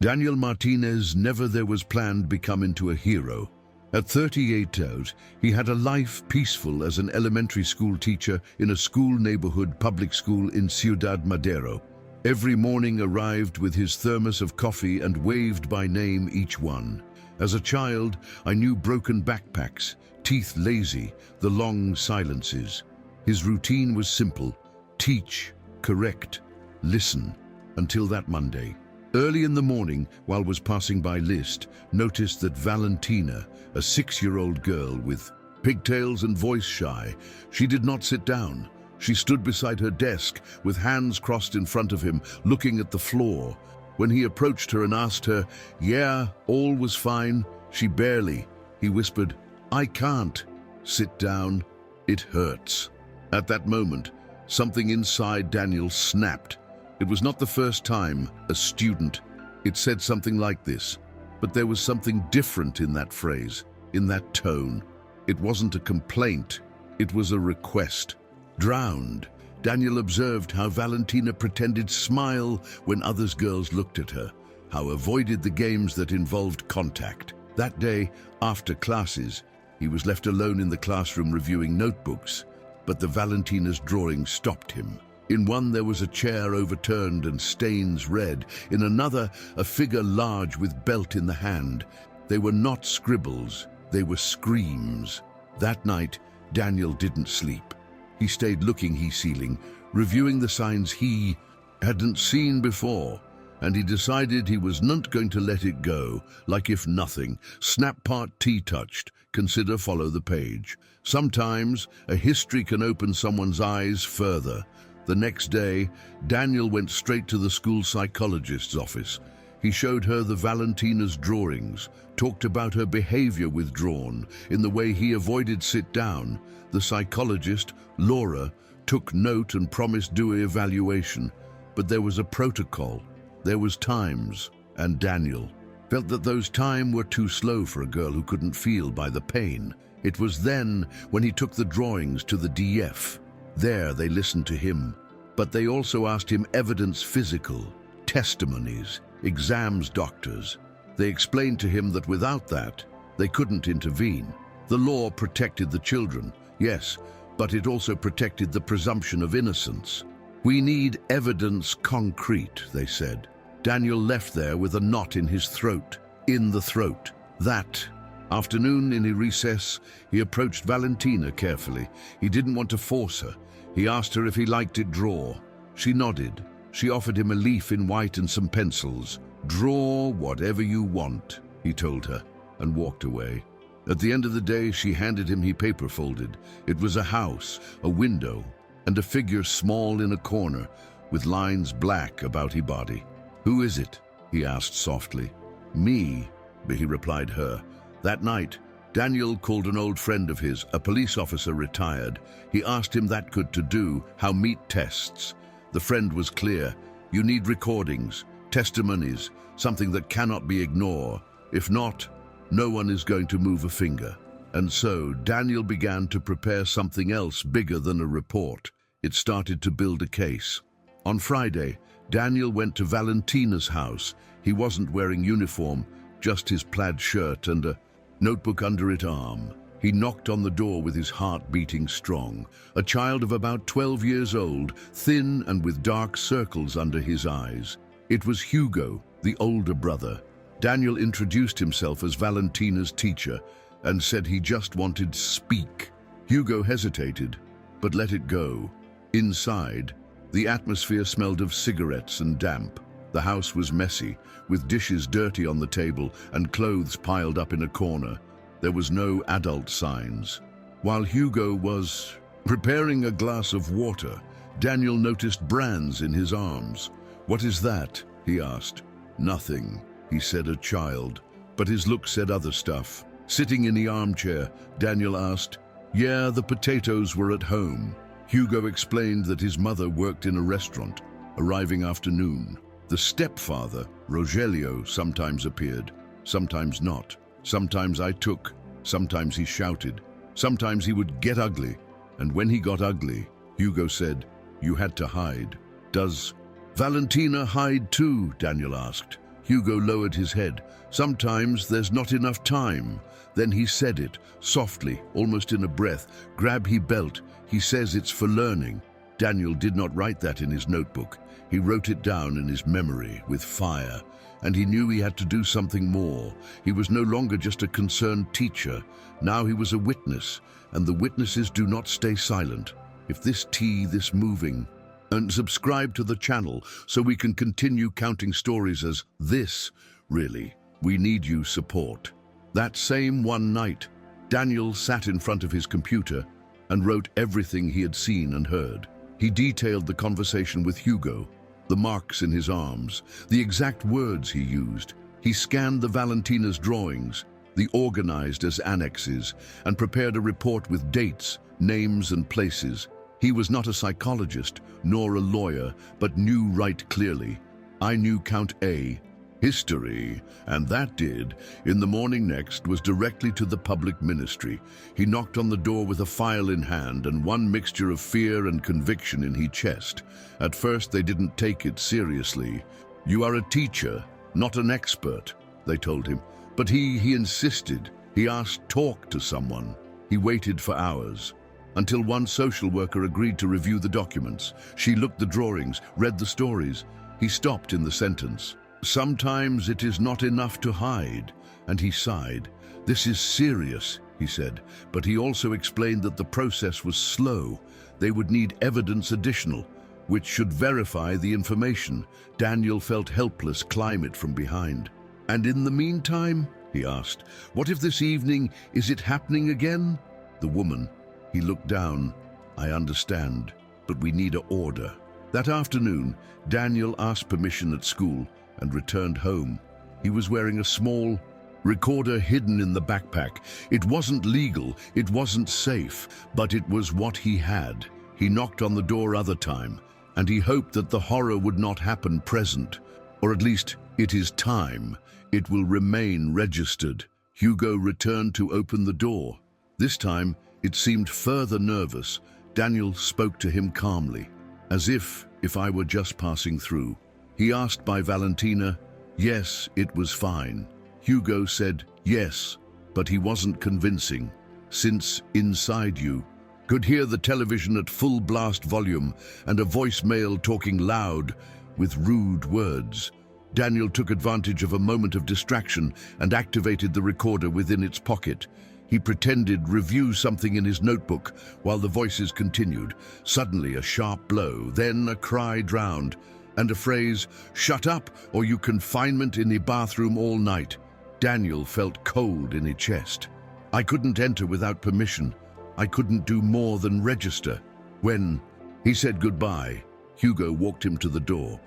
Daniel Martinez never there was planned become into a hero. At 38 out, he had a life peaceful as an elementary school teacher in a school neighborhood public school in Ciudad Madero. Every morning arrived with his thermos of coffee and waved by name each one. As a child, I knew broken backpacks, teeth lazy, the long silences. His routine was simple: teach, correct, listen, until that Monday. Early in the morning, while was passing by List, noticed that Valentina, a 6-year-old girl with pigtails and voice shy, she did not sit down. She stood beside her desk with hands crossed in front of him, looking at the floor. When he approached her and asked her, "Yeah, all was fine," she barely. He whispered, "I can't. Sit down. It hurts." At that moment, something inside Daniel snapped. It was not the first time a student. It said something like this, but there was something different in that phrase, in that tone. It wasn't a complaint, it was a request. Drowned, Daniel observed how Valentina pretended smile when others girls looked at her, how avoided the games that involved contact. That day, after classes, he was left alone in the classroom reviewing notebooks, but the Valentina's drawing stopped him. In one there was a chair overturned and stains red. In another, a figure large with belt in the hand. They were not scribbles, they were screams. That night, Daniel didn't sleep. He stayed looking his ceiling, reviewing the signs he hadn't seen before, and he decided he was not going to let it go, like if nothing. Snap part T touched, consider follow the page. Sometimes a history can open someone's eyes further. The next day, Daniel went straight to the school psychologist's office. He showed her the Valentina's drawings, talked about her behavior withdrawn, in the way he avoided sit down. The psychologist, Laura, took note and promised do an evaluation. But there was a protocol, there was times, and Daniel felt that those times were too slow for a girl who couldn't feel by the pain. It was then when he took the drawings to the DF. There they listened to him, but they also asked him evidence physical, testimonies, exams, doctors. They explained to him that without that, they couldn't intervene. The law protected the children, yes, but it also protected the presumption of innocence. "We need evidence concrete," they said. Daniel left there with a knot in his throat, in the throat. That afternoon in a recess, he approached Valentina carefully. He didn't want to force her. He asked her if he liked it draw. She nodded. She offered him a leaf in white and some pencils. "Draw whatever you want," he told her, and walked away. At the end of the day, she handed him he paper folded. It was a house, a window, and a figure small in a corner, with lines black about his body. "Who is it?" he asked softly. "Me," he replied her. That night, Daniel called an old friend of his, a police officer retired. He asked him that could to do, how meet tests. The friend was clear. You need recordings, testimonies, something that cannot be ignored. If not, no one is going to move a finger. And so Daniel began to prepare something else bigger than a report. It started to build a case. On Friday, Daniel went to Valentina's house. He wasn't wearing uniform, just his plaid shirt and a notebook under his arm. He knocked on the door with his heart beating strong. A child of about 12 years old, thin and with dark circles under his eyes. It was Hugo, the older brother. Daniel introduced himself as Valentina's teacher and said he just wanted to speak. Hugo hesitated, but let it go. Inside, the atmosphere smelled of cigarettes and damp. The house was messy, with dishes dirty on the table and clothes piled up in a corner. There was no adult signs. While Hugo was preparing a glass of water, Daniel noticed brands in his arms. "What is that?" he asked. "Nothing," he said, a child, but his look said other stuff. Sitting in the armchair, Daniel asked, "Yeah, the potatoes were at home." Hugo explained that his mother worked in a restaurant, arriving afternoon. The stepfather, Rogelio, sometimes appeared, sometimes not. Sometimes I took, sometimes he shouted, sometimes he would get ugly. And when he got ugly, Hugo said, "You had to hide." "Does Valentina hide too?" Daniel asked. Hugo lowered his head. "Sometimes there's not enough time." Then he said it, softly, almost in a breath. "Grab he belt. He says it's for learning." Daniel did not write that in his notebook. He wrote it down in his memory, with fire. And he knew he had to do something more. He was no longer just a concerned teacher. Now he was a witness, and the witnesses do not stay silent. If this moving. And subscribe to the channel so we can continue counting stories as this. Really, we need you support. That same one night, Daniel sat in front of his computer and wrote everything he had seen and heard. He detailed the conversation with Hugo, the marks in his arms, the exact words he used. He scanned the Valentina's drawings, the organized as annexes, and prepared a report with dates, names, and places. He was not a psychologist, nor a lawyer, but knew right clearly. I knew Count A, history, and that did. In the morning next was directly to the public ministry. He knocked on the door with a file in hand and one mixture of fear and conviction in his chest. At first they didn't take it seriously. "You are a teacher, not an expert," they told him. But he insisted. He asked, "Talk to someone." He waited for hours, until one social worker agreed to review the documents. She looked the drawings, read the stories. He stopped in the sentence. "Sometimes it is not enough to hide," and he sighed. "This is serious," he said, but he also explained that the process was slow. They would need evidence additional, which should verify the information. Daniel felt helpless climb it from behind. "And in the meantime," he asked, "what if this evening, is it happening again?" The woman, he looked down. "I understand, but we need an order." That afternoon, Daniel asked permission at school and returned home. He was wearing a small recorder hidden in the backpack. It wasn't legal, it wasn't safe, but it was what he had. He knocked on the door other time, and he hoped that the horror would not happen present. Or at least, it is time. It will remain registered. Hugo returned to open the door. This time, it seemed further nervous. Daniel spoke to him calmly, as if I were just passing through. He asked by Valentina. Yes, it was fine. Hugo said yes, but he wasn't convincing, since inside you could hear the television at full blast volume and a voicemail talking loud with rude words. Daniel took advantage of a moment of distraction and activated the recorder within its pocket. He pretended review something in his notebook while the voices continued. Suddenly a sharp blow, then a cry drowned, and a phrase, "Shut up or you confinement in the bathroom all night." Daniel felt cold in his chest. "I couldn't enter without permission. I couldn't do more than register." When he said goodbye, Hugo walked him to the door.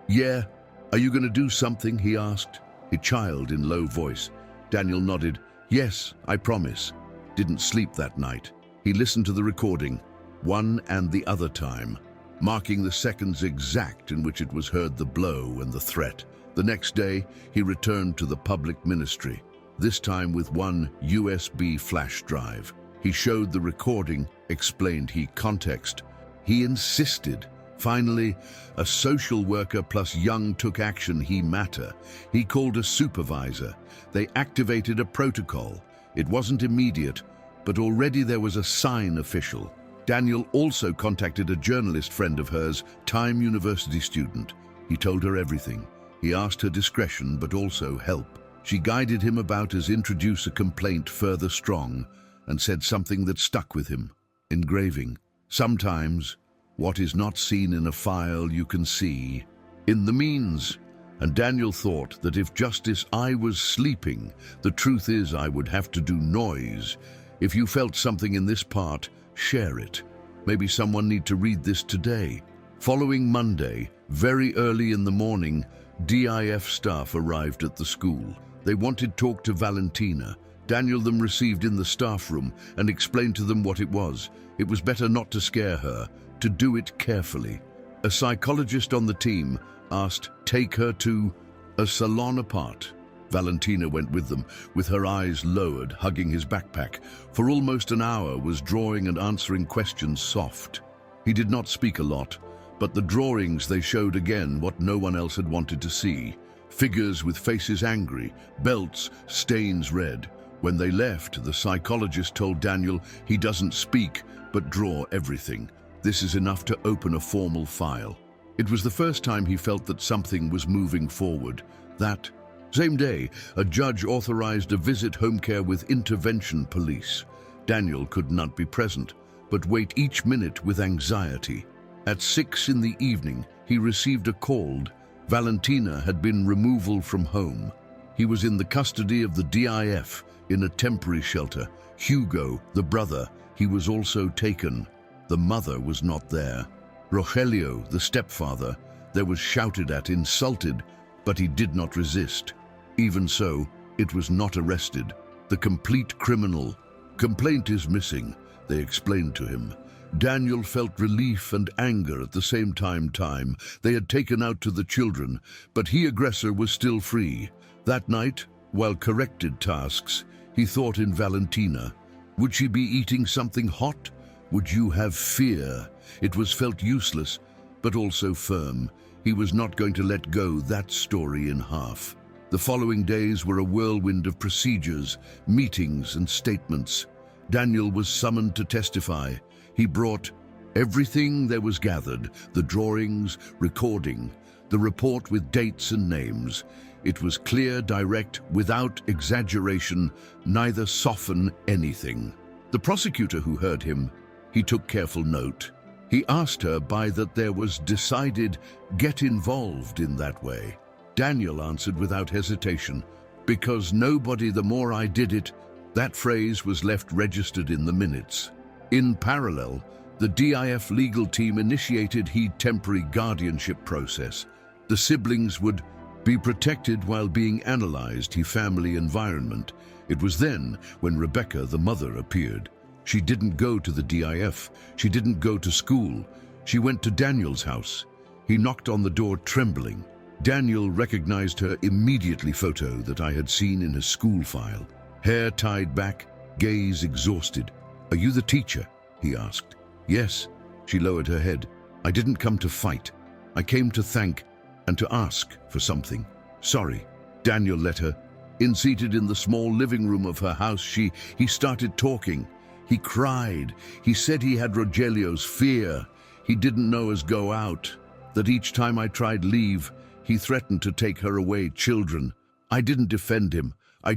Yeah, are you going to do something?" he asked, a child in low voice. Daniel nodded. "Yes, I promise." Didn't sleep that night. He listened to the recording, one and the other time, marking the seconds exact in which it was heard, the blow and the threat. The next day, he returned to the public ministry, this time with one USB flash drive. He showed the recording, explained context. He insisted. Finally, a social worker plus Young took action. He matter. He called a supervisor. They activated a protocol. It wasn't immediate, but already there was a sign official. Daniel also contacted a journalist friend of hers, Time University student. He told her everything. He asked her discretion, but also help. She guided him about as introduce a complaint further strong, and said something that stuck with him. Engraving. Sometimes, what is not seen in a file you can see in the means. And Daniel thought that if justice I was sleeping, the truth is I would have to do noise. If you felt something in this part, share it. Maybe someone need to read this today. Following Monday, very early in the morning, DIF staff arrived at the school. They wanted to talk to Valentina. Daniel them received in the staff room and explained to them what it was. It was better not to scare her, to do it carefully. A psychologist on the team asked, take her to a salon apart. Valentina went with them, with her eyes lowered, hugging his backpack. For almost an hour was drawing and answering questions soft. He did not speak a lot, but the drawings they showed again what no one else had wanted to see. figures with faces angry, belts, stains red. When they left, the psychologist told Daniel he doesn't speak, but draw everything. This is enough to open a formal file. It was the first time he felt that something was moving forward. That same day, a judge authorized a visit home care with intervention police. Daniel could not be present, but wait each minute with anxiety. At 6 in the evening, he received a call. Valentina had been removed from home. He was in the custody of the DIF in a temporary shelter. Hugo, the brother, he was also taken. The mother was not there. Rogelio, the stepfather, there was shouted at, insulted, but he did not resist. Even so, it was not arrested. The complete criminal. Complaint is missing, they explained to him. Daniel felt relief and anger at the same time. They had taken out to the children, but he, aggressor, was still free. That night, while corrected tasks, he thought in Valentina. Would she be eating something hot? Would you have fear? It was felt useless, but also firm. He was not going to let go that story in half. The following days were a whirlwind of procedures, meetings, and statements. Daniel was summoned to testify. He brought everything there was gathered, the drawings, recording, the report with dates and names. It was clear, direct, without exaggeration, neither soften anything. The prosecutor who heard him, he took careful note. He asked her by that there was decided, get involved in that way. Daniel answered without hesitation, because nobody, the more I did it. That phrase was left registered in the minutes. In parallel, the DIF legal team initiated the temporary guardianship process. The siblings would be protected while being analyzed, the family environment. It was then when Rebecca, the mother, appeared. She didn't go to the DIF. She didn't go to school. She went to Daniel's house. He knocked on the door trembling. Daniel recognized her immediately. Photo that I had seen in his school file. Hair tied back, gaze exhausted. Are you the teacher? He asked. Yes. She lowered her head. I didn't come to fight. I came to thank and to ask for something. Sorry. Daniel let her in. Seated in the small living room of her house, he started talking. He cried. He said he had Rogelio's fear. He didn't know as go out. That each time I tried leave, he threatened to take her away, children. I didn't defend him. I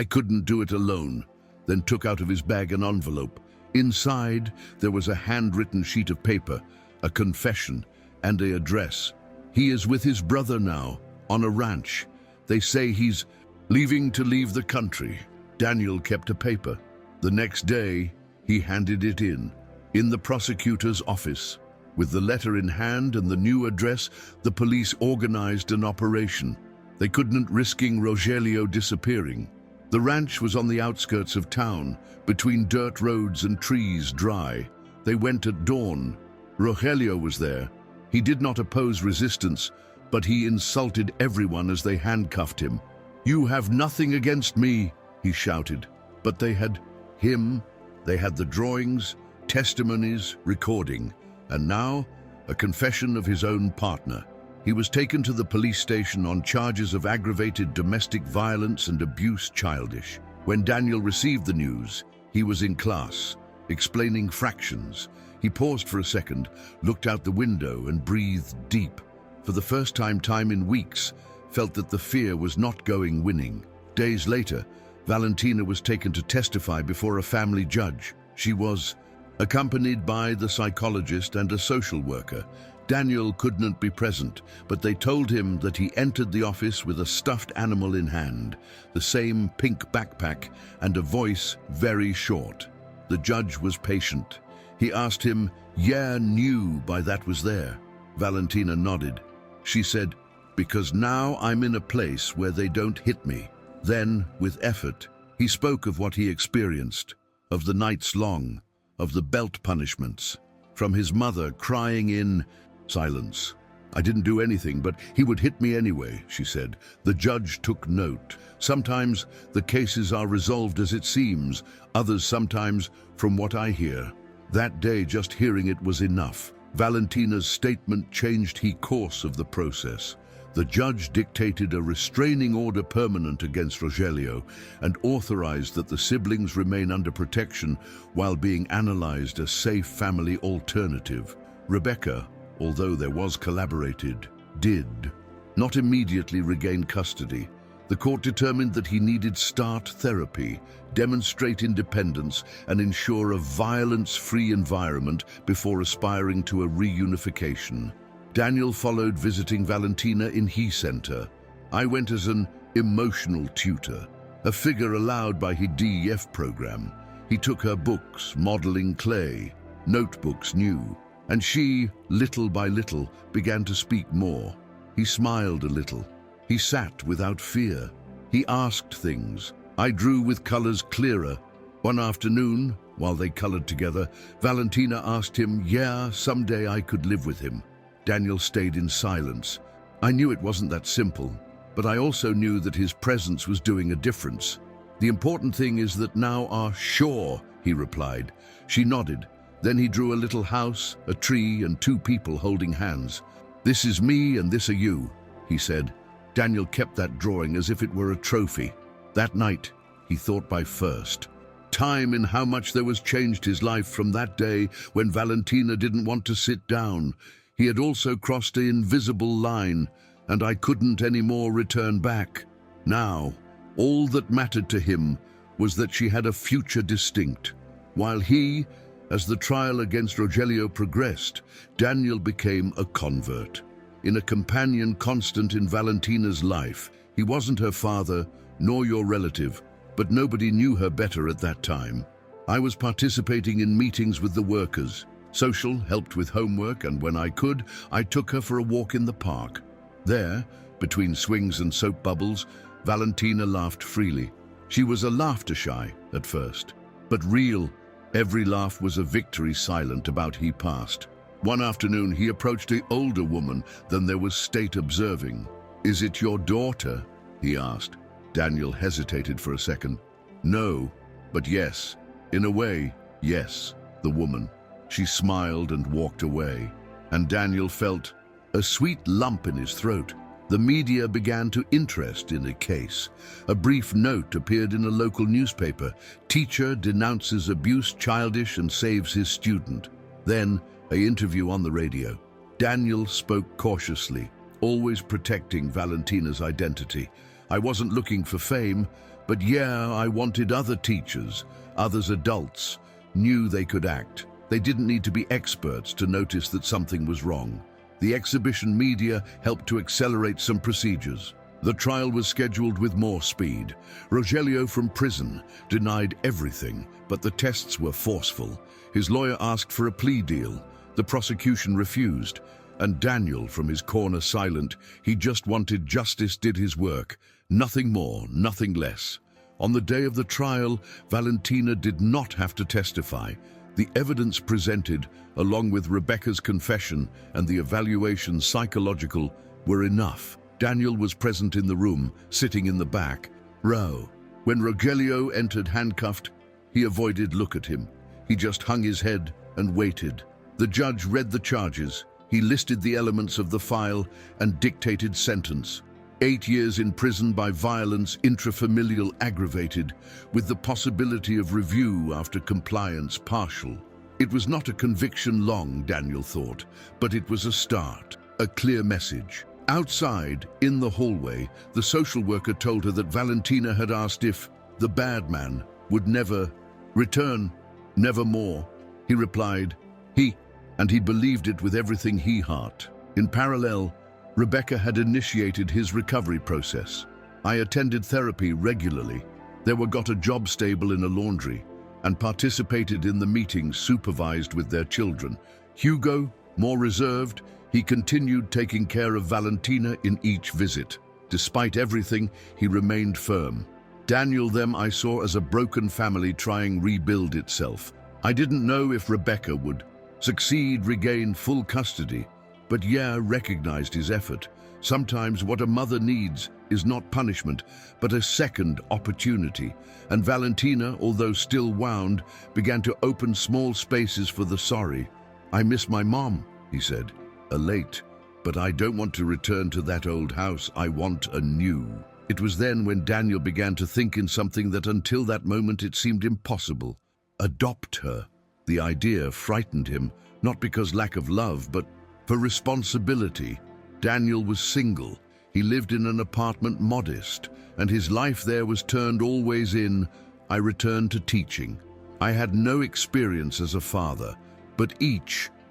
couldn't do it alone. Then took out of his bag an envelope. Inside, there was a handwritten sheet of paper, a confession, and an address. He is with his brother now, on a ranch. They say he's leaving to leave the country. Daniel kept a paper. The next day, he handed it in the prosecutor's office. With the letter in hand and the new address, the police organized an operation. They couldn't risking Rogelio disappearing. The ranch was on the outskirts of town, between dirt roads and trees dry. They went at dawn. Rogelio was there. He did not oppose resistance, but he insulted everyone as they handcuffed him. You have nothing against me, he shouted. But they had him. They had the drawings, testimonies, recording, and now a confession of his own partner. He was taken to the police station on charges of aggravated domestic violence and abuse. Childish. When Daniel received the news, he was in class, explaining fractions. He paused for a second, looked out the window and breathed deep. For the first time in weeks, felt that the fear was not going winning. Days later, Valentina was taken to testify before a family judge. She was accompanied by the psychologist and a social worker. Daniel couldn't be present, but they told him that he entered the office with a stuffed animal in hand, the same pink backpack, and a voice very short. The judge was patient. He asked him, knew by that was there. Valentina nodded. She said, because now I'm in a place where they don't hit me. Then, with effort, he spoke of what he experienced, of the nights long, of the belt punishments, from his mother crying in silence. I didn't do anything, but he would hit me anyway, she said. The judge took note. Sometimes the cases are resolved as it seems, others sometimes from what I hear. That day, just hearing it was enough. Valentina's statement changed the course of the process. The judge dictated a restraining order permanent against Rogelio and authorized that the siblings remain under protection while being analyzed as safe family alternative. Rebecca, although there was collaborated, did not immediately regain custody. The court determined that he needed start therapy, demonstrate independence, and ensure a violence-free environment before aspiring to a reunification. Daniel followed, visiting Valentina in He Center. I went as an emotional tutor, a figure allowed by his DEF program. He took her books, modeling clay, notebooks new, and she, little by little, began to speak more. He smiled a little. He sat without fear. He asked things. I drew with colors clearer. One afternoon, while they colored together, Valentina asked him, someday I could live with him. Daniel stayed in silence. I knew it wasn't that simple, but I also knew that his presence was doing a difference. The important thing is that now are sure, he replied. She nodded. Then he drew a little house, a tree, and 2 people holding hands. This is me and this are you, he said. Daniel kept that drawing as if it were a trophy. That night, he thought by first. Time and how much there was changed his life from that day when Valentina didn't want to sit down. He had also crossed an invisible line, and I couldn't anymore return back. Now, all that mattered to him was that she had a future distinct. While he, as the trial against Rogelio progressed, Daniel became a convert. In a companion constant in Valentina's life. He wasn't her father, nor your relative, but nobody knew her better at that time. I was participating in meetings with the workers. Social, helped with homework, and when I could, I took her for a walk in the park. There, between swings and soap bubbles, Valentina laughed freely. She was a laughter-shy at first, but real. Every laugh was a victory silent about he past. One afternoon he approached an older woman than there was state observing. Is it your daughter? He asked. Daniel hesitated for a second. No, but yes. In a way, yes, the woman. She smiled and walked away, and Daniel felt a sweet lump in his throat. The media began to interest in a case. A brief note appeared in a local newspaper. Teacher denounces abuse, childish, and saves his student. Then, an interview on the radio. Daniel spoke cautiously, always protecting Valentina's identity. I wasn't looking for fame, but I wanted other teachers, others adults, knew they could act. They didn't need to be experts to notice that something was wrong. The exhibition media helped to accelerate some procedures. The trial was scheduled with more speed. Rogelio from prison denied everything, but the tests were forceful. His lawyer asked for a plea deal. The prosecution refused, and Daniel from his corner silent. He just wanted justice, did his work. Nothing more, nothing less. On the day of the trial, Valentina did not have to testify. The evidence presented, along with Rebecca's confession and the evaluation psychological, were enough. Daniel was present in the room, sitting in the back row. When Rogelio entered handcuffed, he avoided look at him. He just hung his head and waited. The judge read the charges. He listed the elements of the file and dictated sentence. 8 years in prison by violence, intrafamilial, aggravated, with the possibility of review after compliance partial. It was not a conviction long, Daniel thought, but it was a start, a clear message. Outside, in the hallway, the social worker told her that Valentina had asked if the bad man would never return, nevermore. He replied, he believed it with everything he heart. In parallel, Rebecca had initiated his recovery process. I attended therapy regularly. Got a job stable in a laundry and participated in the meetings supervised with their children. Hugo, more reserved, he continued taking care of Valentina in each visit. Despite everything, he remained firm. Daniel, them I saw as a broken family trying rebuild itself. I didn't know if Rebecca would succeed, regain full custody, but recognized his effort. Sometimes what a mother needs is not punishment, but a second opportunity. And Valentina, although still wound, began to open small spaces for the sorry. I miss my mom, he said, elate. But I don't want to return to that old house. I want a new. It was then when Daniel began to think in something that until that moment it seemed impossible. Adopt her. The idea frightened him, not because lack of love, but for responsibility. Daniel was single. He lived in an apartment modest, and his life there was turned always in. I returned to teaching. I had no experience as a father, but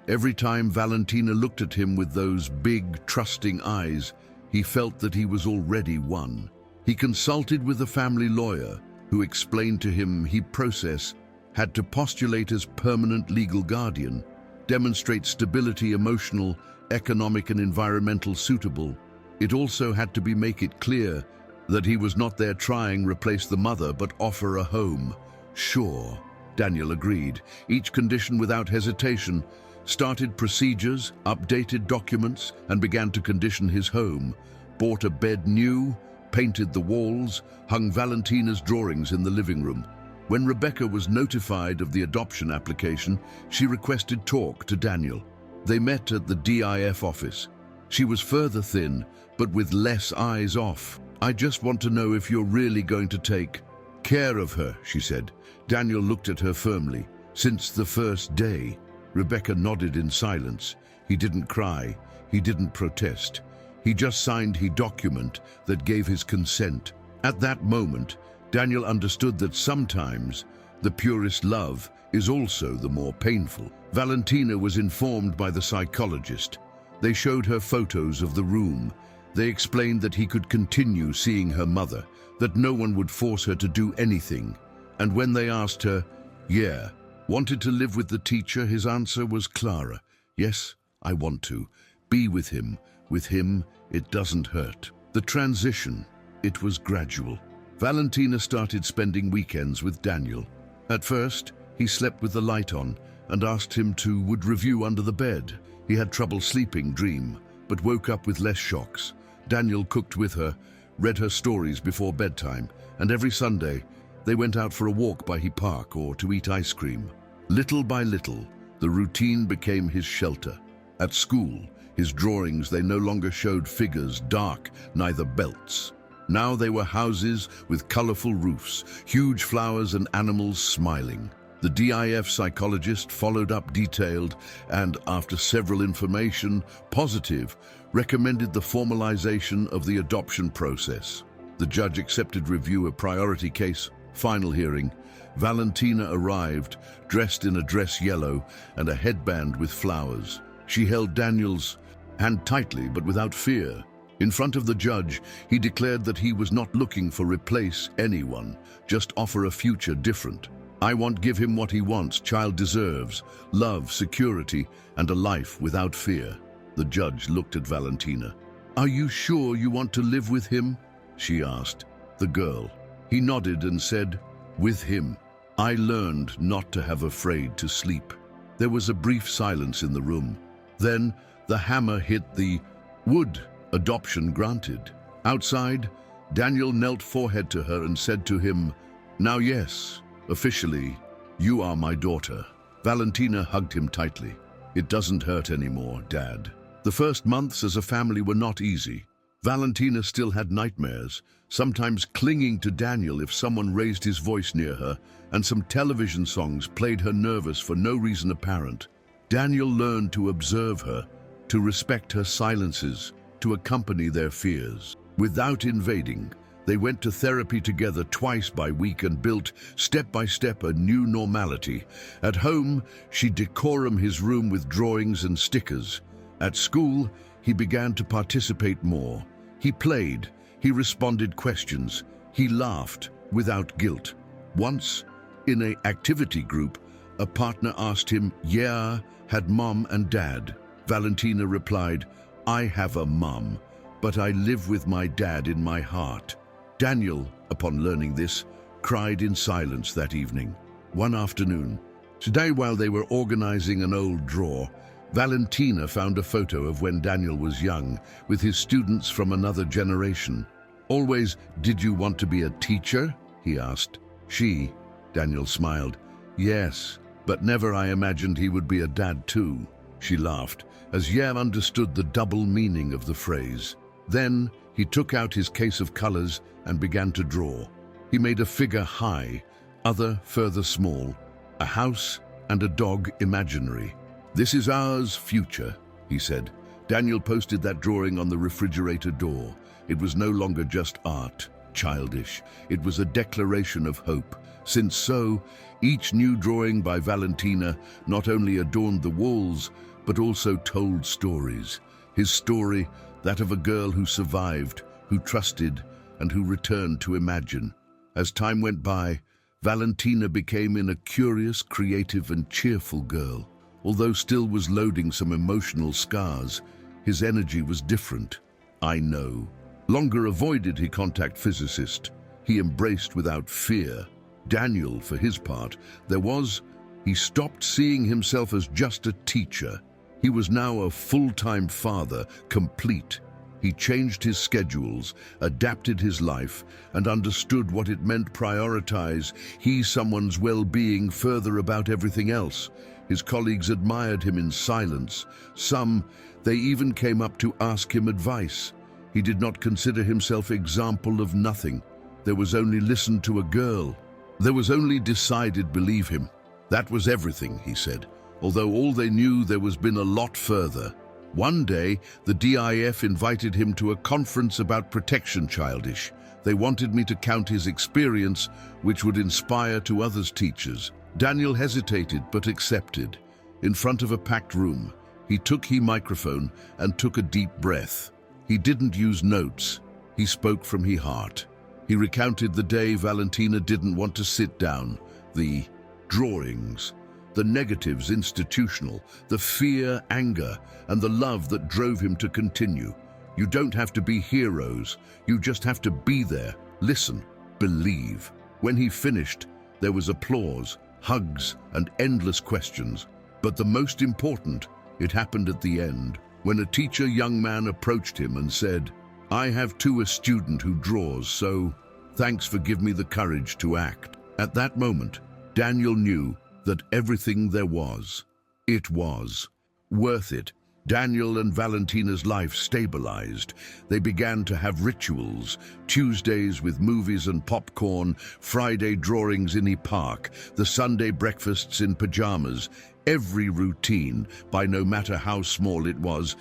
every time Valentina looked at him with those big, trusting eyes, he felt that he was already one. He consulted with a family lawyer who explained to him he had to postulate as permanent legal guardian, demonstrate stability, emotional, economic and environmental suitable. It also had to make it clear that he was not there trying replace the mother but offer a home. Sure, Daniel agreed, each condition without hesitation, started procedures, updated documents, and began to condition his home, bought a bed new, painted the walls, hung Valentina's drawings in the living room. When Rebecca was notified of the adoption application, she requested talk to Daniel. They met at the DIF office. She was further thin, but with less eyes off. I just want to know if you're really going to take care of her, she said. Daniel looked at her firmly. Since the first day. Rebecca nodded in silence. He didn't cry. He didn't protest. He just signed his document that gave his consent. At that moment, Daniel understood that sometimes the purest love is also the more painful. Valentina was informed by the psychologist. They showed her photos of the room. They explained that he could continue seeing her mother, that no one would force her to do anything. And when they asked her, wanted to live with the teacher, his answer was Clara. Yes, I want to. Be with him. With him, it doesn't hurt. The transition, it was gradual. Valentina started spending weekends with Daniel. At first, he slept with the light on and asked him to review under the bed. He had trouble sleeping, but woke up with less shocks. Daniel cooked with her, read her stories before bedtime, and every Sunday, they went out for a walk by the park or to eat ice cream. Little by little, the routine became his shelter. At school, his drawings, they no longer showed figures, dark, neither belts. Now they were houses with colorful roofs, huge flowers and animals smiling. The DIF psychologist followed up detailed and, after several information, positive, recommended the formalization of the adoption process. The judge accepted review a priority case. Final hearing. Valentina arrived, dressed in a dress yellow and a headband with flowers. She held Daniel's hand tightly but without fear. In front of the judge, he declared that he was not looking for replace anyone, just offer a future different. I won't give him what he wants, child deserves, love, security, and a life without fear. The judge looked at Valentina. Are you sure you want to live with him? She asked. The girl. He nodded and said, with him. I learned not to have afraid to sleep. There was a brief silence in the room. Then the hammer hit the wood. Adoption granted. Outside, Daniel knelt forehead to her and said to him, now yes, officially, you are my daughter. Valentina hugged him tightly. It doesn't hurt anymore, Dad. The first months as a family were not easy. Valentina still had nightmares, sometimes clinging to Daniel if someone raised his voice near her, and some television songs played her nervous for no reason apparent. Daniel learned to observe her, to respect her silences, to accompany their fears. Without invading, they went to therapy together twice by week and built, step by step, a new normality. At home, she decorum his room with drawings and stickers. At school, he began to participate more. He played, he responded questions, he laughed without guilt. Once, in an activity group, a partner asked him, had mom and dad? Valentina replied, I have a mom, but I live with my dad in my heart. Daniel, upon learning this, cried in silence that evening. One afternoon, today while they were organizing an old drawer, Valentina found a photo of when Daniel was young, with his students from another generation. Always, did you want to be a teacher? He asked. Daniel smiled. Yes, but never I imagined he would be a dad too. She laughed, as Yam understood the double meaning of the phrase. Then he took out his case of colors and began to draw. He made a figure high, other further small, a house and a dog imaginary. "This is ours future," he said. Daniel posted that drawing on the refrigerator door. It was no longer just art, childish. It was a declaration of hope. Since so, each new drawing by Valentina not only adorned the walls, but also told stories. His story, that of a girl who survived, who trusted, and who returned to imagine. As time went by, Valentina became a curious, creative, and cheerful girl. Although still was loading some emotional scars, his energy was different. I know. Longer avoided he contact physicist. He embraced without fear. Daniel, for his part, he stopped seeing himself as just a teacher. He was now a full-time father, complete. He changed his schedules, adapted his life, and understood what it meant prioritize someone's well-being further about everything else. His colleagues admired him in silence. They even came up to ask him advice. He did not consider himself example of nothing. There was only listen to a girl. There was only decided believe him. That was everything, he said. Although all they knew there was been a lot further. One day, the DIF invited him to a conference about protection childish. They wanted me to count his experience, which would inspire to others teachers. Daniel hesitated, but accepted. In front of a packed room, he took his microphone and took a deep breath. He didn't use notes. He spoke from his heart. He recounted the day Valentina didn't want to sit down, the drawings, the negatives institutional, the fear, anger, and the love that drove him to continue. You don't have to be heroes. You just have to be there, listen, believe. When he finished, there was applause, hugs, and endless questions. But the most important, it happened at the end, when a teacher young man approached him and said, "I have too a student who draws, so thanks for giving me the courage to act." At that moment, Daniel knew that everything there was, it was worth it. Daniel and Valentina's life stabilized. They began to have rituals, Tuesdays with movies and popcorn, Friday drawings in a park, the Sunday breakfasts in pajamas. Every routine, by no matter how small it was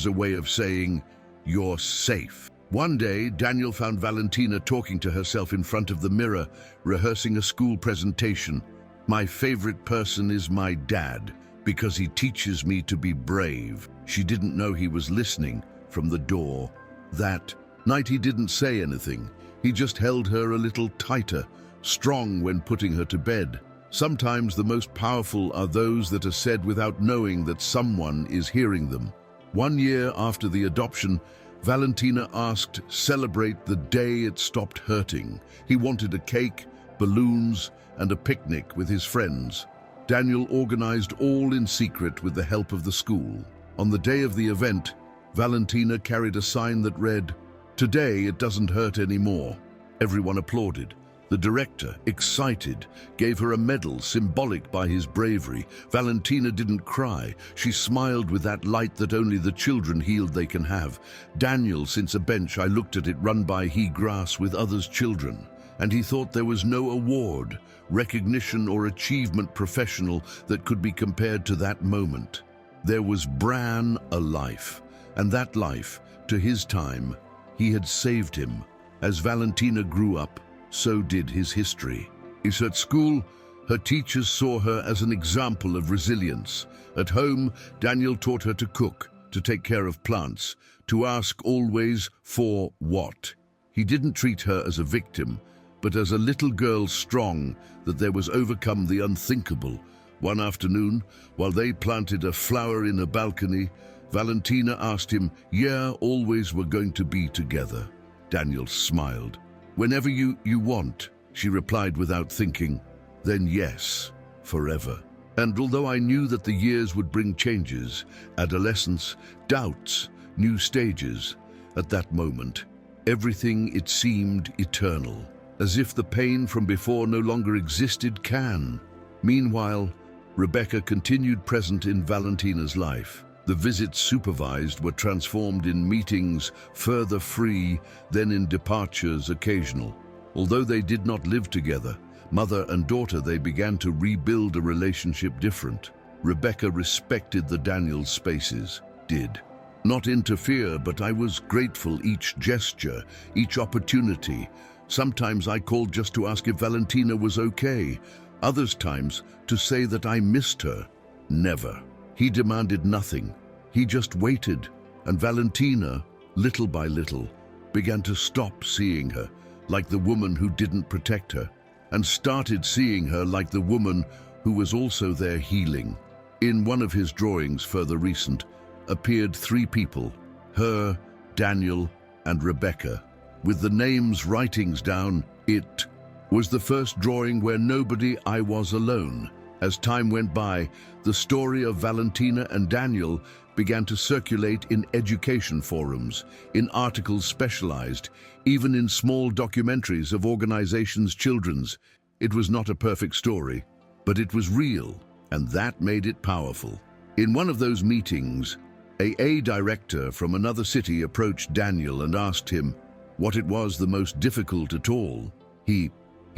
a way of saying, "You're safe." One day, Daniel found Valentina talking to herself in front of the mirror, rehearsing a school presentation. "My favorite person is my dad, because he teaches me to be brave." She didn't know he was listening from the door. That night he didn't say anything. He just held her a little tighter, strong when putting her to bed. Sometimes the most powerful are those that are said without knowing that someone is hearing them. 1 year after the adoption, Valentina asked celebrate the day it stopped hurting. He wanted a cake, balloons, and a picnic with his friends. Daniel organized all in secret with the help of the school. On the day of the event, Valentina carried a sign that read, "Today it doesn't hurt anymore." Everyone applauded. The director, excited, gave her a medal symbolic by his bravery. Valentina didn't cry. She smiled with that light that only the children healed they can have. Daniel, since a bench I looked at it run by he grass with others' children, and he thought there was no award, recognition or achievement professional that could be compared to that moment. There was Bran, a life, and that life, to his time, he had saved him. As Valentina grew up, so did his history. At school, her teachers saw her as an example of resilience. At home, Daniel taught her to cook, to take care of plants, to ask always for what. He didn't treat her as a victim, but as a little girl strong that there was overcome the unthinkable. One afternoon, while they planted a flower in a balcony, Valentina asked him, always we're going to be together. Daniel smiled. "Whenever you want," she replied without thinking. "Then yes, forever." And although I knew that the years would bring changes, adolescence, doubts, new stages, at that moment, everything it seemed eternal, as if the pain from before no longer existed can. Meanwhile, Rebecca continued present in Valentina's life. The visits supervised were transformed in meetings, further free, then in departures occasional. Although they did not live together, mother and daughter, they began to rebuild a relationship different. Rebecca respected the Daniel spaces, did not interfere, but I was grateful each gesture, each opportunity. Sometimes I called just to ask if Valentina was okay, others times to say that I missed her. Never. He demanded nothing. He just waited, and Valentina, little by little, began to stop seeing her like the woman who didn't protect her, and started seeing her like the woman who was also there healing. In one of his drawings, further recent, appeared 3 people, her, Daniel, and Rebecca, with the names writings down. It was the first drawing where nobody I was alone. As time went by, the story of Valentina and Daniel began to circulate in education forums, in articles specialized, even in small documentaries of organizations' children's. It was not a perfect story, but it was real, and that made it powerful. In one of those meetings, a director from another city approached Daniel and asked him what it was the most difficult at all. He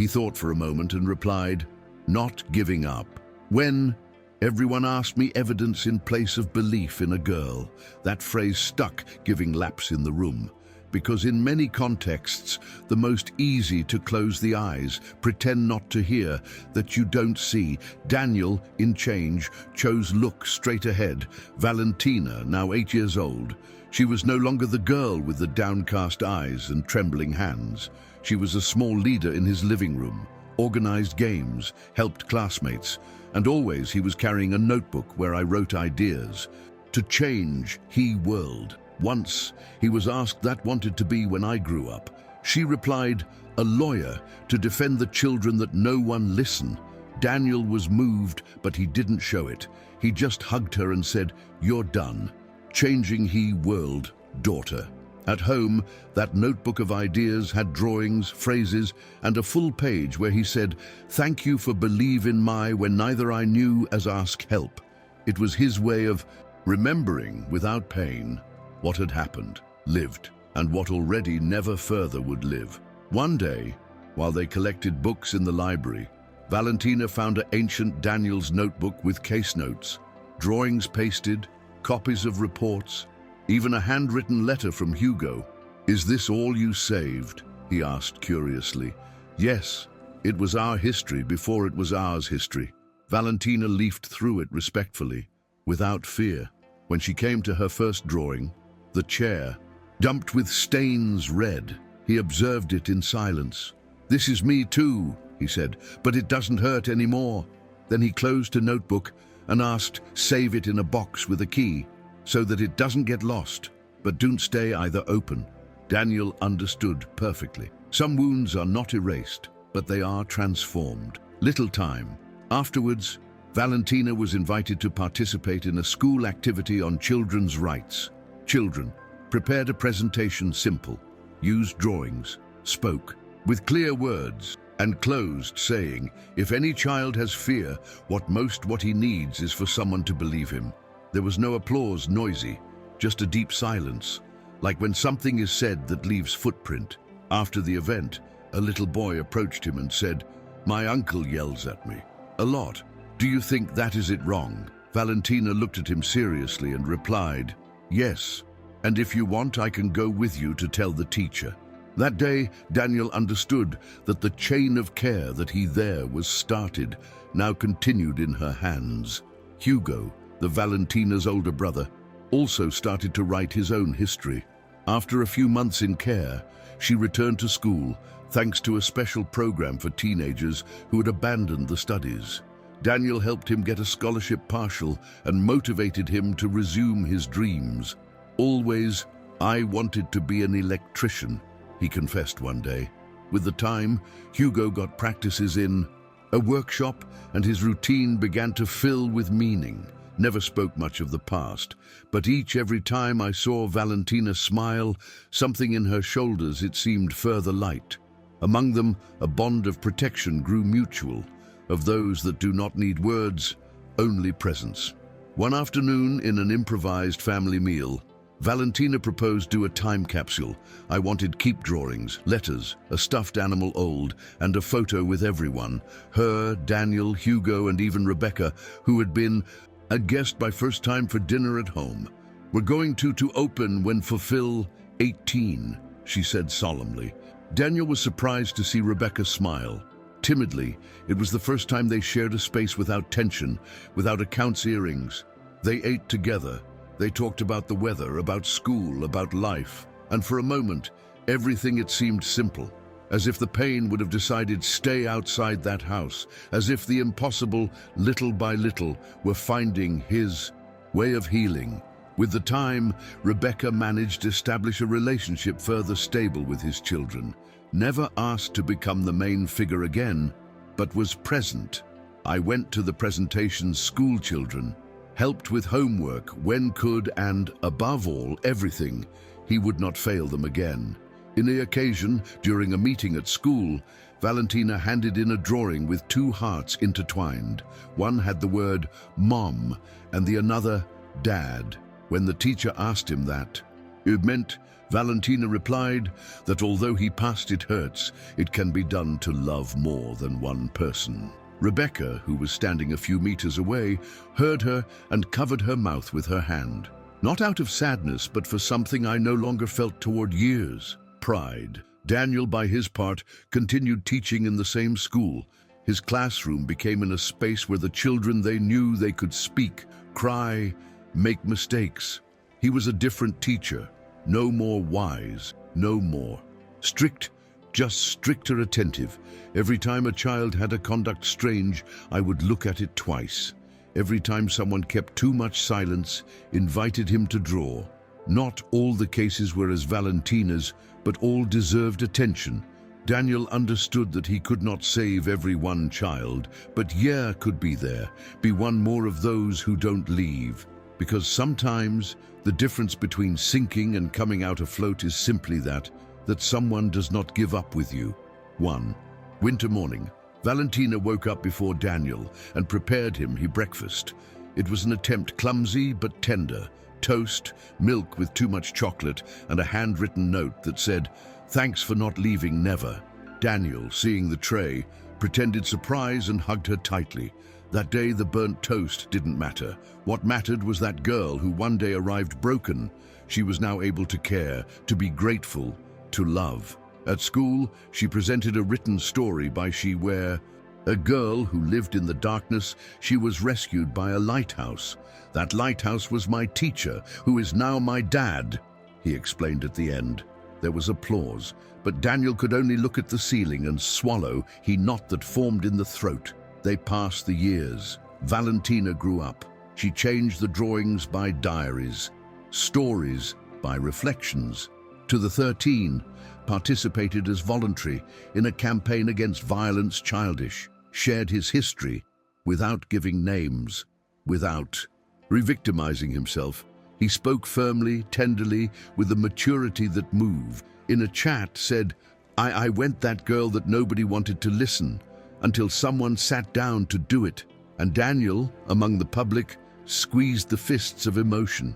thought for a moment and replied, "Not giving up." When everyone asked me evidence in place of belief in a girl, that phrase stuck, giving laps in the room. Because in many contexts, the most easy to close the eyes, pretend not to hear, that you don't see. Daniel, in change, chose look straight ahead. Valentina, now 8 years old, she was no longer the girl with the downcast eyes and trembling hands. She was a small leader in his living room, organized games, helped classmates, and always he was carrying a notebook where I wrote ideas. To change, he whirled. Once, he was asked that wanted to be when I grew up. She replied, "A lawyer, to defend the children that no one listen." Daniel was moved, but he didn't show it. He just hugged her and said, "You're done." Changing, he whirled, daughter. At home, that notebook of ideas had drawings, phrases, and a full page where he said, "Thank you for believe in my when neither I knew as ask help." It was his way of remembering without pain what had happened, lived, and what already never further would live. One day, while they collected books in the library, Valentina found an ancient Daniel's notebook with case notes, drawings pasted, copies of reports, even a handwritten letter from Hugo. "Is this all you saved?" he asked curiously. "Yes, it was our history before it was ours history." Valentina leafed through it respectfully, without fear. When she came to her first drawing, the chair, dumped with stains red, he observed it in silence. "This is me too," he said, "but it doesn't hurt anymore." Then he closed a notebook and asked, "Save it in a box with a key, so that it doesn't get lost, but don't stay either open." Daniel understood perfectly. Some wounds are not erased, but they are transformed. Little time. Afterwards, Valentina was invited to participate in a school activity on children's rights. Children prepared a presentation simple, used drawings, spoke with clear words, and closed saying, "If any child has fear, what he needs is for someone to believe him." There was no applause noisy, just a deep silence, like when something is said that leaves footprint. After the event, a little boy approached him and said, "My uncle yells at me a lot. Do you think that is it wrong?" Valentina looked at him seriously and replied, "Yes, and if you want, I can go with you to tell the teacher." That day, Daniel understood that the chain of care that he there was started now continued in her hands. Hugo, the Valentina's older brother, also started to write his own history. After a few months in care, she returned to school thanks to a special program for teenagers who had abandoned the studies. Daniel helped him get a scholarship partial and motivated him to resume his dreams. "Always, I wanted to be an electrician," he confessed one day. With the time, Hugo got practices in a workshop, and his routine began to fill with meaning. Never spoke much of the past, but every time I saw Valentina smile, something in her shoulders, it seemed further light. Among them, a bond of protection grew mutual, of those that do not need words, only presence. One afternoon, in an improvised family meal, Valentina proposed do a time capsule. I wanted keep drawings, letters, a stuffed animal old, and a photo with everyone. Her, Daniel, Hugo, and even Rebecca, who had been a guest by first time for dinner at home. We're going to open when fulfill 18, she said solemnly. Daniel was surprised to see Rebecca smile. Timidly, it was the first time they shared a space without tension, without accounts earrings. They ate together. They talked about the weather, about school, about life. And for a moment, everything it seemed simple. As if the pain would have decided stay outside that house. As if the impossible, little by little, were finding his way of healing. With the time, Rebecca managed to establish a relationship further stable with his children. Never asked to become the main figure again, but was present. I went to the presentation's school children, helped with homework when could, and, above all, everything. He would not fail them again. In the occasion, during a meeting at school, Valentina handed in a drawing with two hearts intertwined. One had the word Mom and the another Dad. When the teacher asked him that, it meant, Valentina replied that although he passed it hurts, it can be done to love more than one person. Rebecca, who was standing a few meters away, heard her and covered her mouth with her hand. Not out of sadness, but for something I no longer felt toward years. Pride. Daniel, by his part, continued teaching in the same school. His classroom became in a space where the children they knew they could speak, cry, make mistakes. He was a different teacher. No more wise, no more strict, just stricter attentive. Every time a child had a conduct strange, I would look at it twice. Every time someone kept too much silence, invited him to draw. Not all the cases were as Valentina's, but all deserved attention. Daniel understood that he could not save every one child, but could be there, be one more of those who don't leave. Because sometimes the difference between sinking and coming out afloat is simply that someone does not give up with you. 1. Winter morning. Valentina woke up before Daniel and prepared him breakfast. It was an attempt, clumsy but tender. Toast, milk with too much chocolate, and a handwritten note that said, "Thanks for not leaving, never." Daniel, seeing the tray, pretended surprise and hugged her tightly. That day the burnt toast didn't matter. What mattered was that girl who one day arrived broken. She was now able to care, to be grateful, to love. At school, she presented a written story by where a girl who lived in the darkness. She was rescued by a lighthouse. That lighthouse was my teacher, who is now my dad, he explained at the end. There was applause, but Daniel could only look at the ceiling and swallow the knot that formed in the throat. They passed the years. Valentina grew up. She changed the drawings by diaries, stories by reflections. To the 13, participated as voluntary in a campaign against violence, childish, shared his history without giving names, without re-victimizing himself. He spoke firmly, tenderly, with a maturity that moved. In a chat said, I went that girl that nobody wanted to listen, until someone sat down to do it. And Daniel, among the public, squeezed the fists of emotion.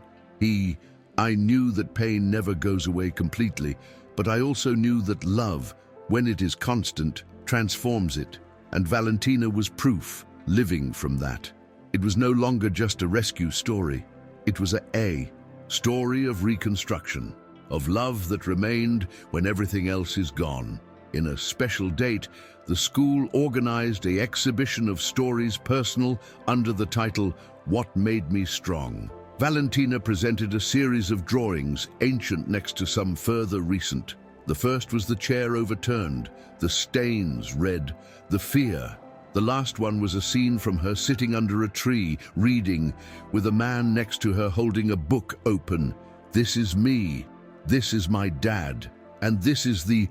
I knew that pain never goes away completely, but I also knew that love, when it is constant, transforms it. And Valentina was proof, living from that. It was no longer just a rescue story. It was a story of reconstruction, of love that remained when everything else is gone. In a special date, the school organized an exhibition of stories personal under the title, What Made Me Strong. Valentina presented a series of drawings, ancient next to some further recent. The first was the chair overturned, the stains red, the fear. The last one was a scene from her sitting under a tree, reading, with a man next to her holding a book open. This is me, this is my dad, and this is the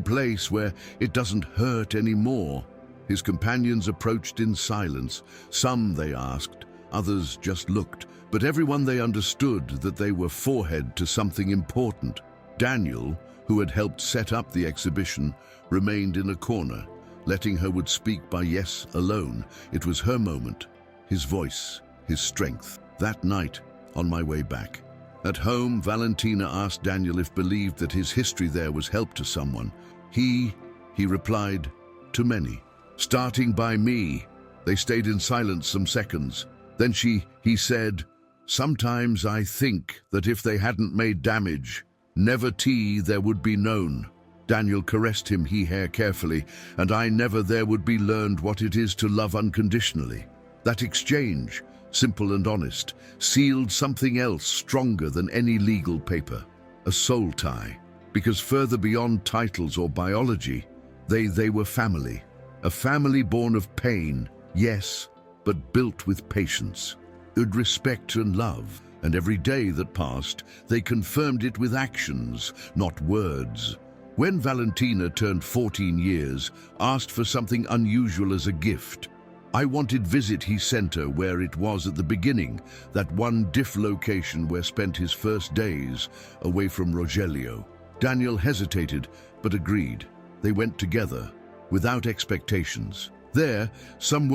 place where it doesn't hurt anymore. His companions approached in silence. Some they asked, others just looked, but everyone they understood that they were forehead to something important. Daniel, who had helped set up the exhibition, remained in a corner, letting her would speak by yes alone. It was her moment. his voice, his strength. That night, on my way back. At home, Valentina asked Daniel if believed that his history there was help to someone. He replied, to many. Starting by me. They stayed in silence some seconds. Then he said, sometimes I think that if they hadn't made damage, never there would be known. Daniel caressed him hair carefully, and I never there would be learned what it is to love unconditionally. That exchange, simple and honest, sealed something else stronger than any legal paper, a soul tie. Because further beyond titles or biology, they were family. A family born of pain, yes, but built with patience, with respect and love. And every day that passed, they confirmed it with actions, not words. When Valentina turned 14 years, asked for something unusual as a gift. I wanted visit he sent her where it was at the beginning, that one diff location where spent his first days, away from Rogelio. Daniel hesitated, but agreed. They went together, without expectations. There, some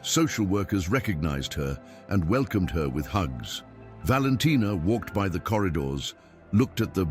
social workers recognized her and welcomed her with hugs. Valentina walked by the corridors, looked at the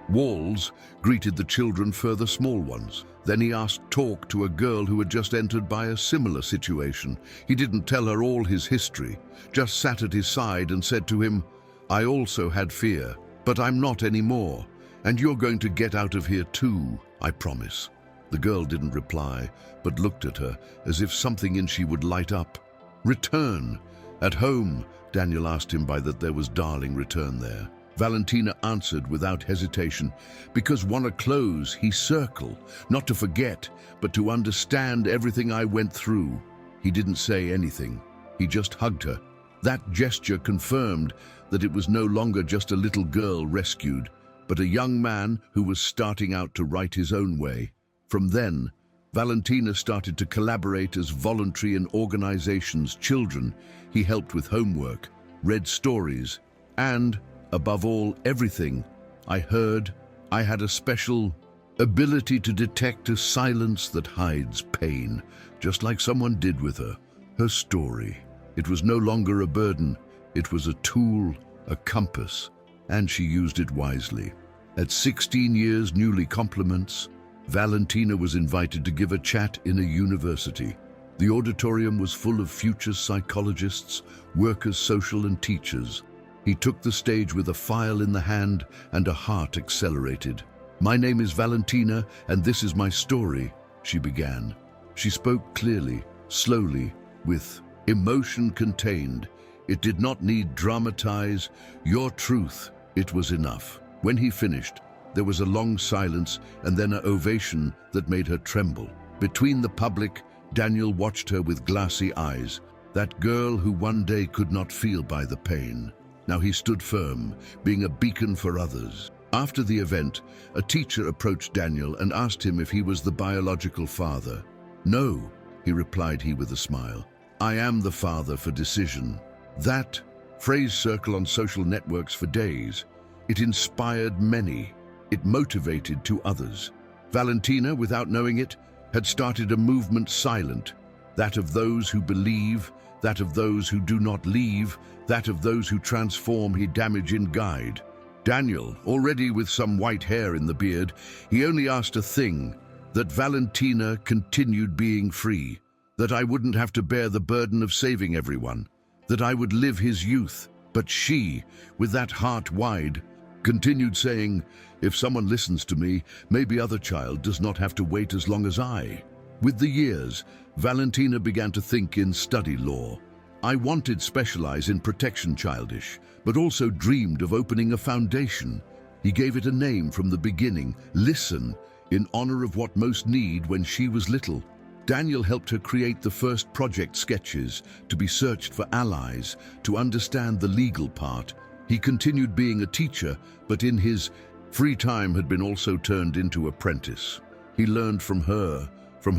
walls, greeted the children, further small ones. Then he asked talk to a girl who had just entered by a similar situation. He didn't tell her all his history, just sat at his side and said to him, I also had fear, but I'm not anymore. And you're going to get out of here too, I promise. The girl didn't reply, but looked at her as if something in she would light up. Return. At home, Daniel asked him by that there was darling return there. Valentina answered without hesitation, because wanna close, he circle, not to forget, but to understand everything I went through. He didn't say anything. He just hugged her. That gesture confirmed that it was no longer just a little girl rescued, but a young man who was starting out to write his own way. From then, Valentina started to collaborate as voluntary in organizations. Children, he helped with homework, read stories, and, above all, everything I heard, I had a special ability to detect a silence that hides pain, just like someone did with her. Her story. It was no longer a burden. It was a tool, a compass, and she used it wisely. At 16 years, newly compliments, Valentina was invited to give a chat in a university. The auditorium was full of future psychologists, workers, social and teachers. He took the stage with a file in the hand and a heart accelerated. My name is Valentina and this is my story, she began. She spoke clearly, slowly, with emotion contained. It did not need dramatize. Your truth, it was enough. When he finished, there was a long silence and then an ovation that made her tremble. Between the public, Daniel watched her with glassy eyes, that girl who one day could not feel by the pain. Now he stood firm, being a beacon for others. After the event, a teacher approached Daniel and asked him if he was the biological father. No, he replied with a smile. I am the father for decision. That phrase circled on social networks for days. It inspired many. It motivated to others. Valentina, without knowing it, had started a movement silent, that of those who believe, that of those who do not leave, that of those who transform, he damage and guide. Daniel, already with some white hair in the beard, he only asked a thing, that Valentina continued being free, that I wouldn't have to bear the burden of saving everyone, that I would live his youth. But she, with that heart wide, continued saying, if someone listens to me, maybe other child does not have to wait as long as I. With the years, Valentina began to think in study law. I wanted specialize in protection childish, but also dreamed of opening a foundation. He gave it a name from the beginning, Listen, in honor of what most need when she was little. Daniel helped her create the first project sketches, to be searched for allies, to understand the legal part. He continued being a teacher, but in his free time had been also turned into apprentice. He learned from her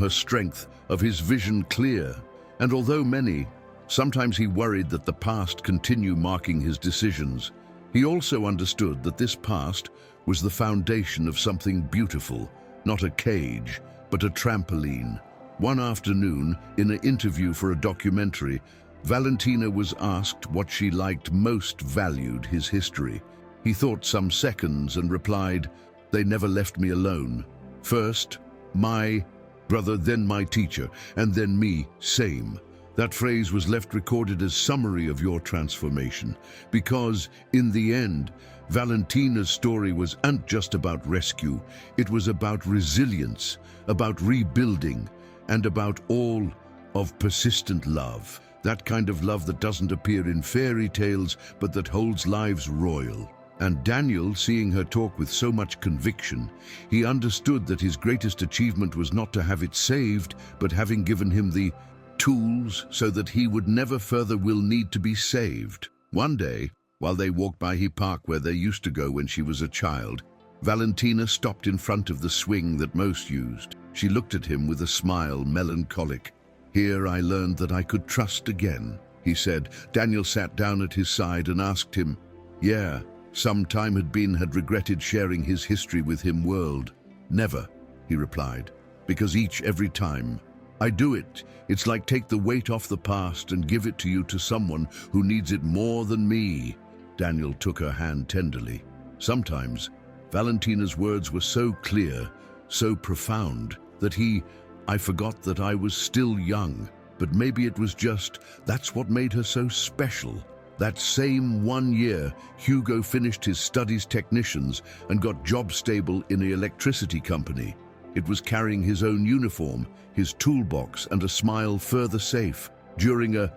strength, of his vision clear. And although sometimes he worried that the past continue marking his decisions, he also understood that this past was the foundation of something beautiful, not a cage, but a trampoline. One afternoon, in an interview for a documentary, Valentina was asked what she liked most valued his history. He thought some seconds and replied, "They never left me alone. First, my brother, then my teacher, and then me, same." That phrase was left recorded as summary of your transformation, because, in the end, Valentina's story wasn't just about rescue. It was about resilience, about rebuilding, and about all of persistent love. That kind of love that doesn't appear in fairy tales, but that holds lives royal. And Daniel, seeing her talk with so much conviction, he understood that his greatest achievement was not to have it saved, but having given him the tools so that he would never further will need to be saved. One day, while they walked by his park where they used to go when she was a child, Valentina stopped in front of the swing that most used. She looked at him with a smile, melancholic. "Here I learned that I could trust again," he said. Daniel sat down at his side and asked him, "Yeah, some time had regretted sharing his history with him world." "Never," he replied, "because every time I do it, it's like take the weight off the past and give it to you to someone who needs it more than me." Daniel took her hand tenderly. Sometimes, Valentina's words were so clear, so profound, that I forgot that I was still young, but maybe it was that's what made her so special. That same 1 year, Hugo finished his studies technicians and got job stable in an electricity company. It was carrying his own uniform, his toolbox, and a smile further safe. During a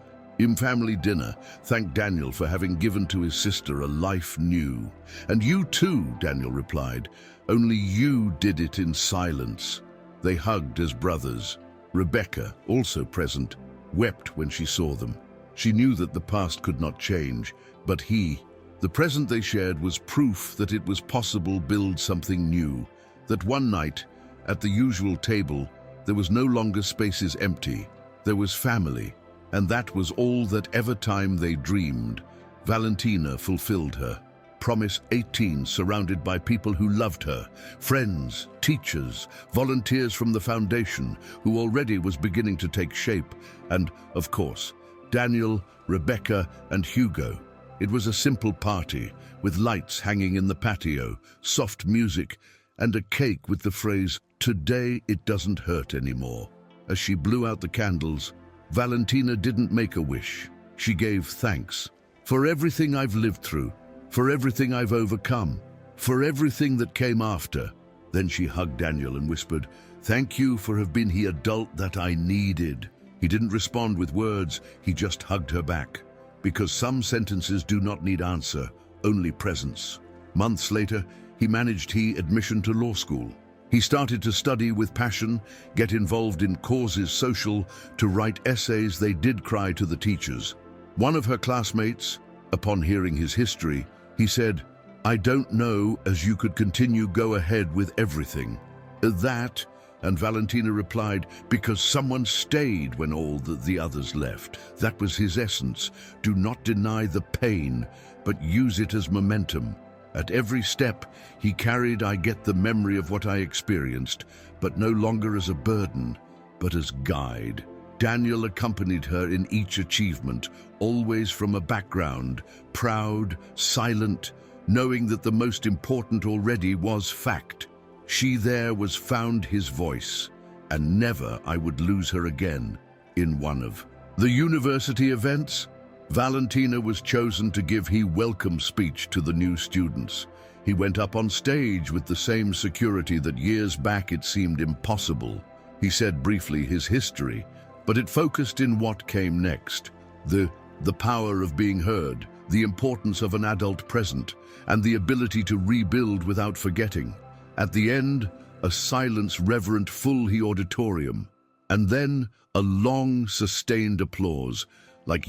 family dinner, thanked Daniel for having given to his sister a life new. "And you too," Daniel replied, "only you did it in silence." They hugged as brothers. Rebecca, also present, wept when she saw them. She knew that the past could not change, but the present they shared was proof that it was possible to build something new. That one night, at the usual table, there was no longer spaces empty. There was family, and that was all that ever time they dreamed. Valentina fulfilled her promise 18, surrounded by people who loved her, friends, teachers, volunteers from the foundation, who already was beginning to take shape, and, of course, Daniel, Rebecca, and Hugo. It was a simple party, with lights hanging in the patio, soft music, and a cake with the phrase, "Today it doesn't hurt anymore." As she blew out the candles, Valentina didn't make a wish. She gave thanks. "For everything I've lived through, for everything I've overcome, for everything that came after." Then she hugged Daniel and whispered, "Thank you for have been the adult that I needed." He didn't respond with words, he just hugged her back. Because some sentences do not need answer, only presence. Months later, he managed admission to law school. He started to study with passion, get involved in causes social, to write essays they did cry to the teachers. One of her classmates, upon hearing his history, he said, "I don't know as you could continue go ahead with everything." That, and Valentina replied, "Because someone stayed when all the others left." That was his essence. Do not deny the pain, but use it as momentum. At every step, he carried I get the memory of what I experienced, but no longer as a burden, but as guide. Daniel accompanied her in each achievement, always from a background, proud, silent, knowing that the most important already was fact. She there was found his voice, and never I would lose her again. In one of the university events, Valentina was chosen to give his welcome speech to the new students. He went up on stage with the same security that years back it seemed impossible. He said briefly his history, but it focused in what came next. The power of being heard, the importance of an adult present, and the ability to rebuild without forgetting. At the end, a silence reverent full the auditorium, and then a long, sustained applause. Like,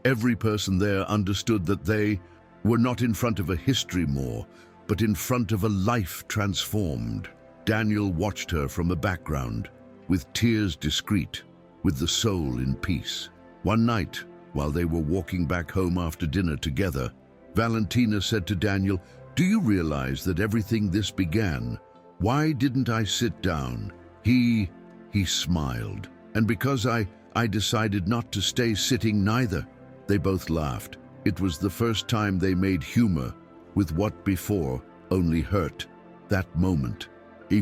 every person there understood that they were not in front of a history more, but in front of a life transformed. Daniel watched her from a background, with tears discreet, with the soul in peace. One night, while they were walking back home after dinner together, Valentina said to Daniel, "Do you realize that everything this began? Why didn't I sit down?" He smiled. "And because I I decided not to stay sitting neither." They both laughed. It was the first time they made humor with what before only hurt. That moment,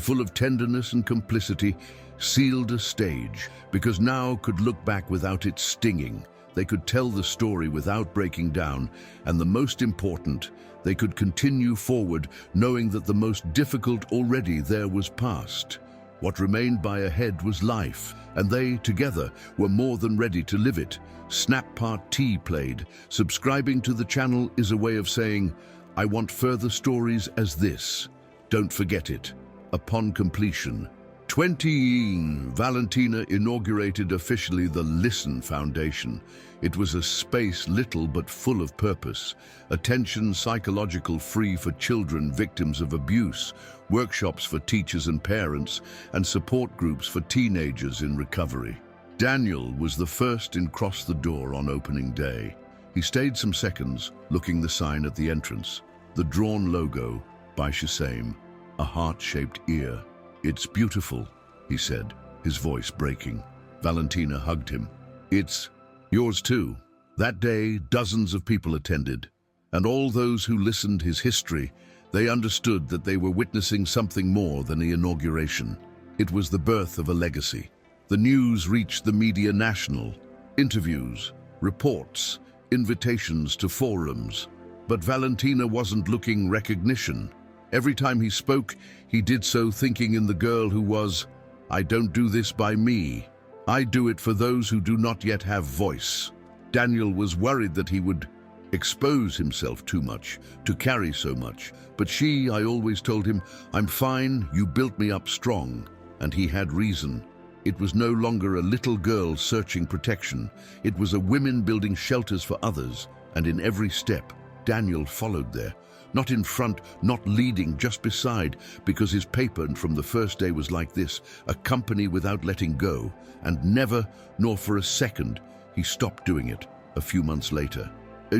full of tenderness and complicity, sealed a stage, because now could look back without it stinging. They could tell the story without breaking down, and the most important, they could continue forward knowing that the most difficult already there was past. What remained by ahead was life, and they, together, were more than ready to live it. Snap Part T played. Subscribing to the channel is a way of saying, I want further stories as this. Don't forget it. Upon completion, Valentina inaugurated officially the Listen Foundation. It was a space little but full of purpose. Attention psychological free for children victims of abuse, workshops for teachers and parents, and support groups for teenagers in recovery. Daniel was the first in cross the door on opening day. He stayed some seconds, looking the sign at the entrance. The drawn logo, by Shazam, a heart-shaped ear. "It's beautiful," he said, his voice breaking. Valentina hugged him. "It's yours too." That day, dozens of people attended, and all those who listened his history, they understood that they were witnessing something more than the inauguration. It was the birth of a legacy. The news reached the media national, interviews, reports, invitations to forums. But Valentina wasn't looking recognition. Every time he spoke, he did so thinking in the girl who was, "I don't do this by me. I do it for those who do not yet have voice." Daniel was worried that he would expose himself too much, to carry so much. But I always told him, "I'm fine, you built me up strong." And he had reason. It was no longer a little girl searching protection. It was a woman building shelters for others, and in every step, Daniel followed there. Not in front, not leading, just beside, because his paper from the first day was like this, a company without letting go, and never, nor for a second, he stopped doing it a few months later.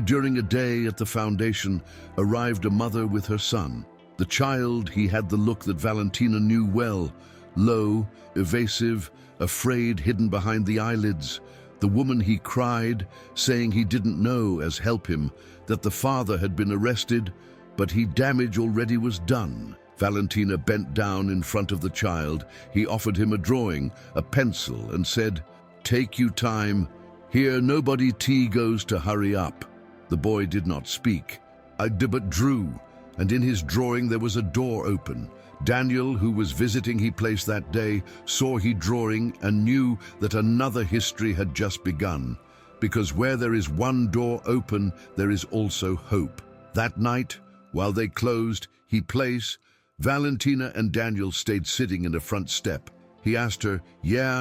During a day at the foundation, arrived a mother with her son. The child, he had the look that Valentina knew well, low, evasive, afraid, hidden behind the eyelids. The woman, he cried, saying he didn't know as help him, that the father had been arrested, but damage already was done. Valentina bent down in front of the child. He offered him a drawing, a pencil, and said, "Take you time. Here nobody goes to hurry up." The boy did not speak, but drew, and in his drawing there was a door open. Daniel, who was visiting he place that day, saw he drawing and knew that another history had just begun. Because where there is one door open, there is also hope. That night, while they closed, Valentina and Daniel stayed sitting in the front step. He asked her,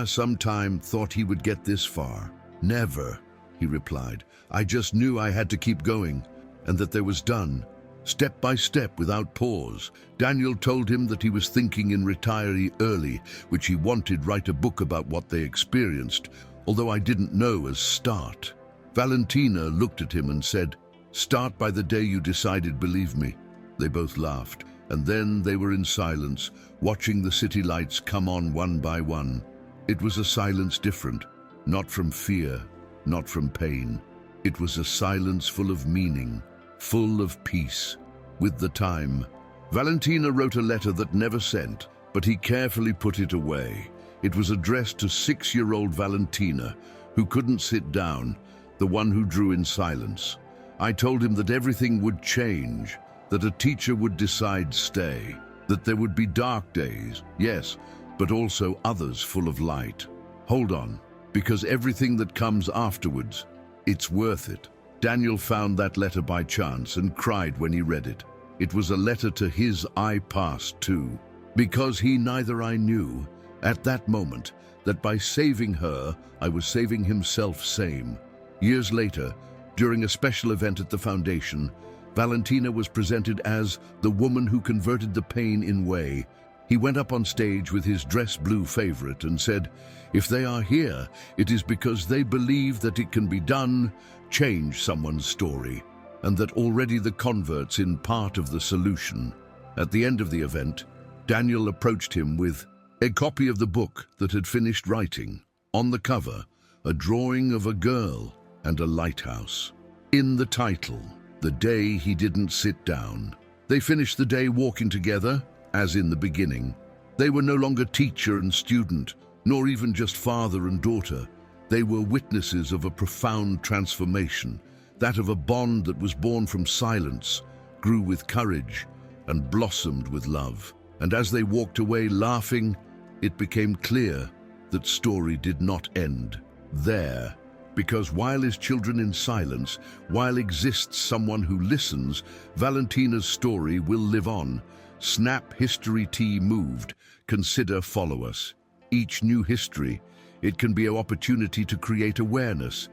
sometime thought he would get this far. "Never," he replied. "I just knew I had to keep going, and that there was done. Step by step, without pause." Daniel told him that he was thinking in retiree early, which he wanted write a book about what they experienced, although I didn't know as start. Valentina looked at him and said, "Start by the day you decided, believe me." They both laughed, and then they were in silence, watching the city lights come on one by one. It was a silence different, not from fear, not from pain. It was a silence full of meaning, full of peace. With the time, Valentina wrote a letter that never sent, but he carefully put it away. It was addressed to 6-year-old Valentina, who couldn't sit down, the one who drew in silence. I told him that everything would change, that a teacher would decide stay, that there would be dark days, yes, but also others full of light. Hold on, because everything that comes afterwards, it's worth it. Daniel found that letter by chance and cried when he read it. It was a letter to his past too, because neither I knew, at that moment, that by saving her, I was saving himself same. Years later, during a special event at the foundation, Valentina was presented as the woman who converted the pain in way. He went up on stage with his dress blue favorite and said, "If they are here, it is because they believe that it can be done, change someone's story, and that already the converts in part of the solution." At the end of the event, Daniel approached him with a copy of the book that had finished writing. On the cover, a drawing of a girl and a lighthouse. In the title, The Day He Didn't Sit Down. They finished the day walking together, as in the beginning. They were no longer teacher and student, nor even just father and daughter. They were witnesses of a profound transformation, that of a bond that was born from silence, grew with courage, and blossomed with love. And as they walked away laughing, it became clear that story did not end there. Because while is children in silence, while exists someone who listens, Valentina's story will live on. Snap History T moved. Consider, follow us. Each new history, it can be an opportunity to create awareness,